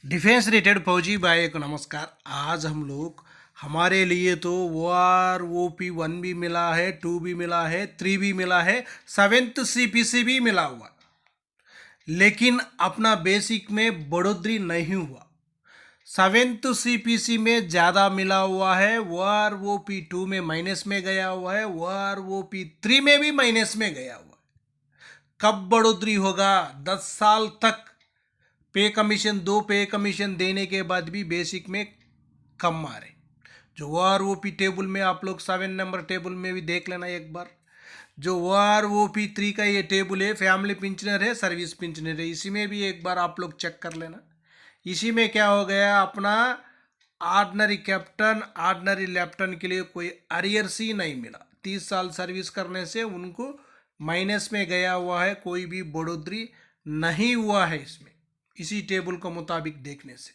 Defence related फौजी भाई को नमस्कार। आज हम लोग हमारे लिए तो OROP 1 भी मिला है, 2 भी मिला है, 3 भी मिला है, 7th CPC भी मिला हुआ, लेकिन अपना बेसिक में बढ़ोतरी नहीं हुआ। 7th CPC में ज़्यादा मिला हुआ है, OROP 2 में माइनस में गया हुआ है, OROP 3 में भी माइनस में गया हुआ है। कब बढ़ोतरी होगा? 10 साल तक पे कमीशन, 2 पे कमीशन देने के बाद भी बेसिक में कम आ रहे। जो OROP टेबल में आप लोग 7 नंबर टेबल में भी देख लेना एक बार। जो OROP 3 का ये टेबल है, फैमिली पिंचनर है, सर्विस पिंचनर है, इसी में भी एक बार आप लोग चेक कर लेना। इसी में क्या हो गया, अपना ऑर्डनरी कैप्टन, ऑर्डनरी लेफ्टन के लिए कोई अरियर्स ही नहीं मिला। 30 साल सर्विस करने से उनको माइनस में गया हुआ है, कोई भी बढ़ोतरी नहीं हुआ है इसमें, इसी टेबल के मुताबिक देखने से।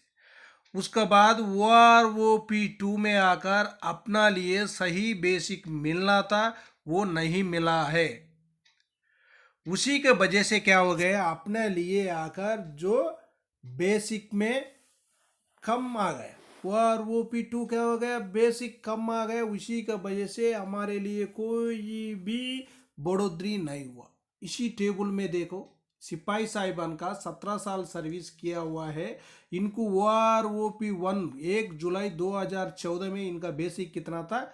उसके बाद OROP 2 में आकर अपना लिए सही बेसिक मिलना था, वो नहीं मिला है। उसी के वजह से क्या हो गया, अपने लिए आकर जो बेसिक में कम आ गया, OROP 2 क्या हो गया, बेसिक कम आ गया। उसी के वजह से हमारे लिए कोई भी बढ़ोतरी नहीं हुआ। इसी टेबल में देखो, सिपाही साहिबान का 17 साल सर्विस किया हुआ है, इनको OROP 1 1 जुलाई 2014 में इनका बेसिक कितना था,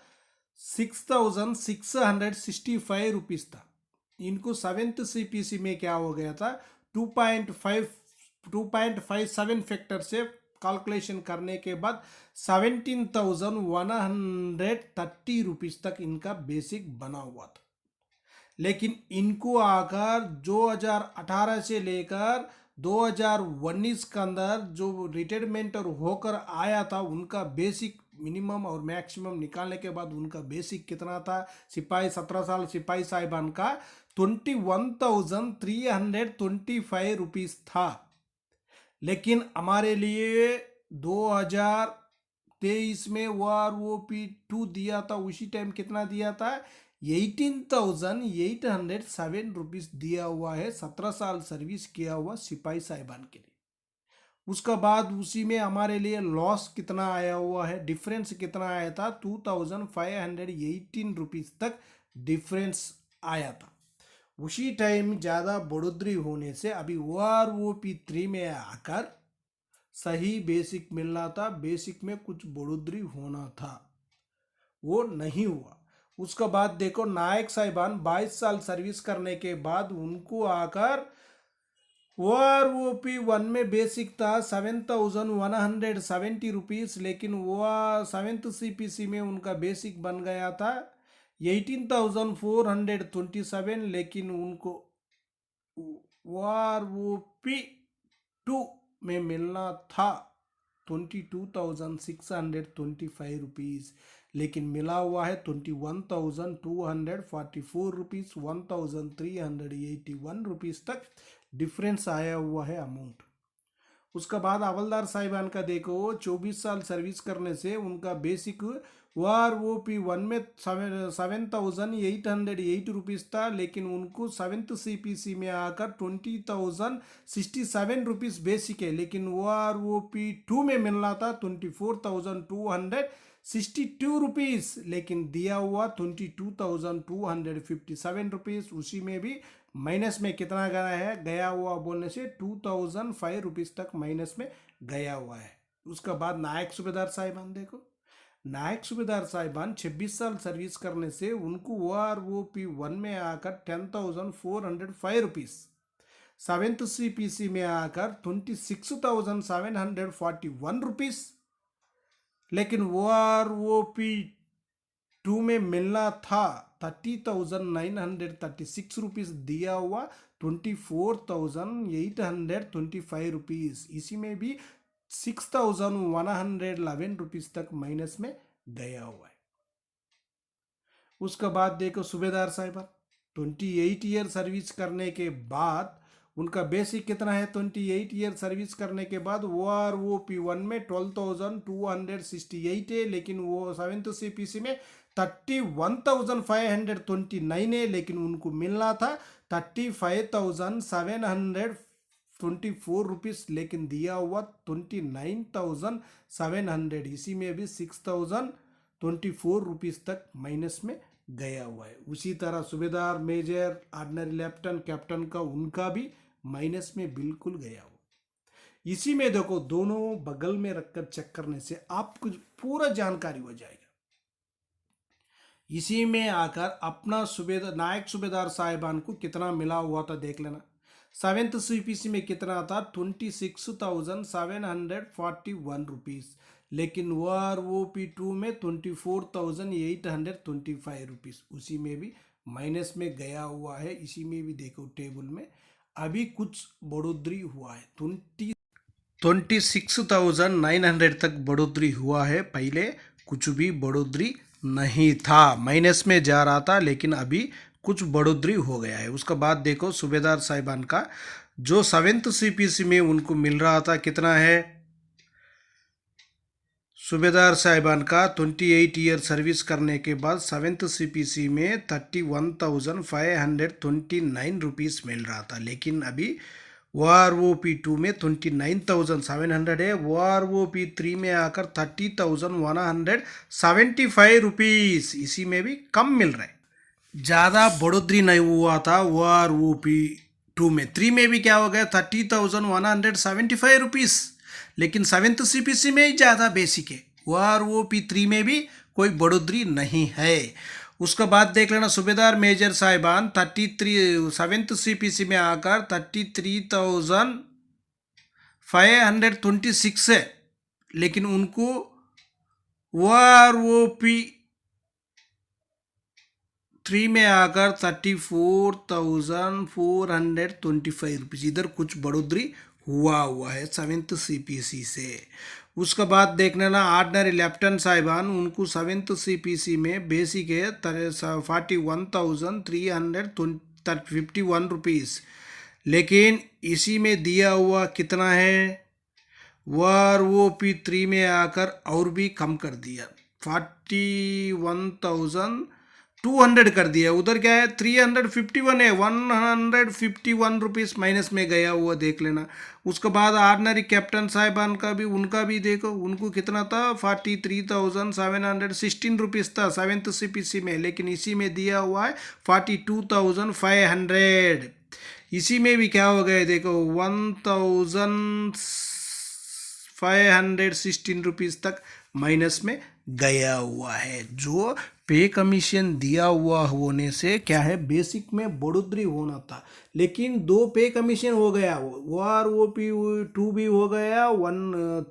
6,665 रुपीज़ था। इनको 7th CPC में क्या हो गया था, 2.57 फैक्टर से कैलकुलेशन करने के बाद 17,130 रुपीज़ तक इनका बेसिक बना हुआ था। लेकिन इनको आकर 2018 से लेकर 2019 के अंदर जो रिटायरमेंट और होकर आया था, उनका बेसिक मिनिमम और मैक्सिमम निकालने के बाद उनका बेसिक कितना था, सिपाही 17 साल सिपाही साहिबान का 21,325 रुपीज़ था। लेकिन हमारे लिए 2023 में OROP 2 दिया था, उसी टाइम कितना दिया था, 18,807 रुपीज़ दिया हुआ है, 17 साल सर्विस किया हुआ सिपाही साहिबान के लिए। उसका बाद उसी में हमारे लिए लॉस कितना आया हुआ है, डिफरेंस कितना आया था, 2,518 रुपीज़ तक डिफरेंस आया था। उसी टाइम ज़्यादा बढ़ोतरी होने से अभी OROP 3 में आकर सही बेसिक मिलना था, बेसिक में कुछ बढ़ोतरी होना था, वो नहीं हुआ। उसका बाद देखो, नायक साहिबान 22 साल सर्विस करने के बाद उनको आकर OROP 1 में बेसिक था 7,170 रुपीज़, लेकिन वो 7th CPC में उनका बेसिक बन गया था 18,427, लेकिन उनको OROP 2 में मिलना था 22,625 रुपीज़, लेकिन मिला हुआ है 21,244 रुपीज़, 1,381 रुपीज़ तक डिफरेंस आया हुआ है अमाउंट। उसका बाद हवलदार साहिबान का देखो, 24 साल सर्विस करने से उनका बेसिक OROP 1 में 7,808 रुपीज़ था, लेकिन उनको 7th CPC में आकर 20,067 रुपीज़ बेसिक है, लेकिन OROP 2 में मिलना था 24,262 रुपीज़, लेकिन दिया हुआ 22,257 रुपीज़। उसी में भी माइनस में कितना गया है, गया हुआ बोलने से 2,005 रुपीज़ तक माइनस में गया हुआ है। उसका बाद नायक सूबेदार साहिबान देखो, नायक सूबेदार साहिबान 26 साल सर्विस करने से उनको OROP 1 में आकर 10,405 रुपीज़, 7th CPC में आकर 26,741 रुपीज़, लेकिन OROP 2 में मिलना था 30,936 रुपीज़, दिया हुआ 24,825 रुपीज़। इसी में भी 6,111 रुपीज़ तक माइनस में गया हुआ है। उसके बाद देखो सूबेदार साहिबा 28 ईयर सर्विस करने के बाद उनका बेसिक कितना है, 28 ईयर सर्विस करने के बाद OROP 1 में 12,268 है, लेकिन वो 7th CPC में 31,529 है, लेकिन उनको मिलना था 35,700 ₹24, लेकिन दिया हुआ 29,700। इसी में भी ₹6,024 तक माइनस में गया हुआ है। उसी तरह सूबेदार, मेजर, ऑर्डिनरी लेफ्टिनेंट, कैप्टन का उनका भी माइनस में बिल्कुल गया हुआ। इसी में देखो दोनों बगल में रखकर चेक करने से आपको पूरा जानकारी हो जाएगा। इसी में आकर अपना सूबेदार, नायक सूबेदार साहिबान को कितना मिला हुआ था देख लेना। 7th CPC में कितना था? ₹26,741, लेकिन OROP2 में ₹24,825। उसी में भी माइनस में गया हुआ है। इसी में भी देखो टेबल में अभी कुछ बढ़ोतरी हुआ है, 26,900 तक बढ़ोतरी हुआ है। पहले कुछ भी बढ़ोतरी नहीं था, माइनस में जा रहा था, लेकिन अभी कुछ बढ़ोतरी हो गया है। उसके बाद देखो सूबेदार साहिबान का जो 7th CPC में उनको मिल रहा था कितना है? सूबेदार साहिबान का 28 ईयर सर्विस करने के बाद 7th CPC में ₹31,529 मिल रहा था, लेकिन अभी OROP2 में 29,700 है। OROP3 में आकर ₹30,175। इसी में भी कम मिल रहा है, ज़्यादा बढ़ोतरी नहीं हुआ था। OROP2 में 3 में भी क्या हो गया? ₹30,175, लेकिन 7th CPC में ही ज़्यादा बेसिक है। OROP3 में भी कोई बढ़ोतरी नहीं है। उसके बाद देख लेना सूबेदार मेजर साहिबान 7th CPC में आकर 33,526 है, लेकिन उनको OROP3 में आकर ₹34,425। इधर कुछ बढ़ोतरी हुआ है 7th CPC से। उसके बाद देख लेना ऑर्डिनरी लेफ्टिनेंट साहिबान, उनको 7th CPC में बेसिक है ₹41,351, लेकिन इसी में दिया हुआ कितना है? OROP3 में आकर और भी कम कर दिया, 41,200 कर दिया। उधर क्या है? 351 है, ₹151 माइनस में गया हुआ देख लेना। उसके बाद ऑर्डिनरी कैप्टन साहिबान का भी, उनका भी देखो, उनको कितना था? ₹43,716 था 7th CPC में, लेकिन इसी में दिया हुआ है 42,500। इसी में भी क्या हो गया देखो, ₹1,516 तक माइनस में गया हुआ है। जो पे कमीशन दिया हुआ होने से क्या है, बेसिक में बढ़ोतरी होना था, लेकिन 2 पे कमीशन हो गया, OROP2 भी हो गया,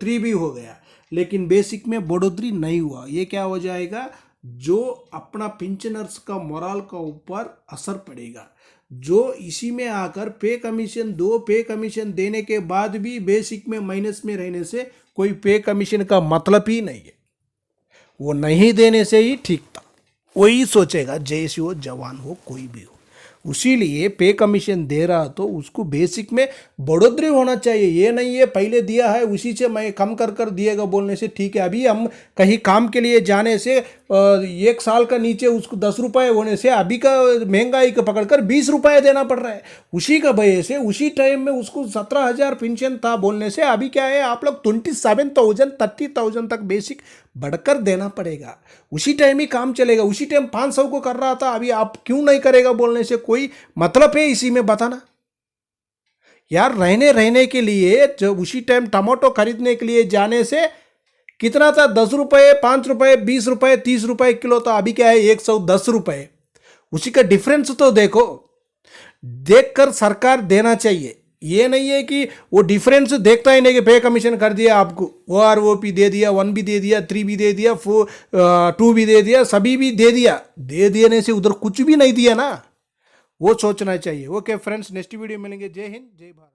3 भी हो गया, लेकिन बेसिक में बढ़ोतरी नहीं हुआ। ये क्या हो जाएगा? जो अपना पेंशनर्स का मोरल का ऊपर असर पड़ेगा। जो इसी में आकर पे कमीशन, 2 पे कमीशन देने के बाद भी बेसिक में माइनस में रहने से कोई पे कमीशन का मतलब ही नहीं है। वो नहीं देने से ही ठीक था, वही सोचेगा, जैसे हो जवान हो कोई भी हो। उसीलिए पे कमीशन दे रहा तो उसको बेसिक में बढ़ोतरी होना चाहिए। ये नहीं है पहले दिया है उसी से मैं कम कर दिएगा बोलने से ठीक है। अभी हम कहीं काम के लिए जाने से 1 साल का नीचे उसको 10 रुपये होने से अभी का महंगाई को पकड़कर 20 रुपये देना पड़ रहा है। उसी का वजह से उसी टाइम में उसको 17,000 पेंशन था बोलने से अभी क्या है, आप लोग 27,000 30,000 तक बेसिक बढ़कर देना पड़ेगा। उसी टाइम ही काम चलेगा। उसी टाइम 500 को कर रहा था, अभी आप क्यों नहीं करेगा बोलने से कोई मतलब है इसी में बताना यार। रहने के लिए जब उसी टाइम टमाटो खरीदने के लिए जाने से कितना था? 10 रुपये, 5 रुपये, 20 रुपये, 30 रुपये किलो था, अभी क्या है 110 रुपये। उसी का डिफरेंस तो देखो, देखकर सरकार देना चाहिए। ये नहीं है कि वो डिफरेंस देखता ही नहीं कि पे कमीशन कर दिया आपको, OROP दे दिया, 1 भी दे दिया, 3 भी दे दिया, 2 भी दे दिया, सभी भी दे दिया। दे देने से उधर कुछ भी नहीं दिया ना, वो सोचना चाहिए। ओके फ्रेंड्स, नेक्स्ट वीडियो मिलेंगे। जय हिंद, जय भारत।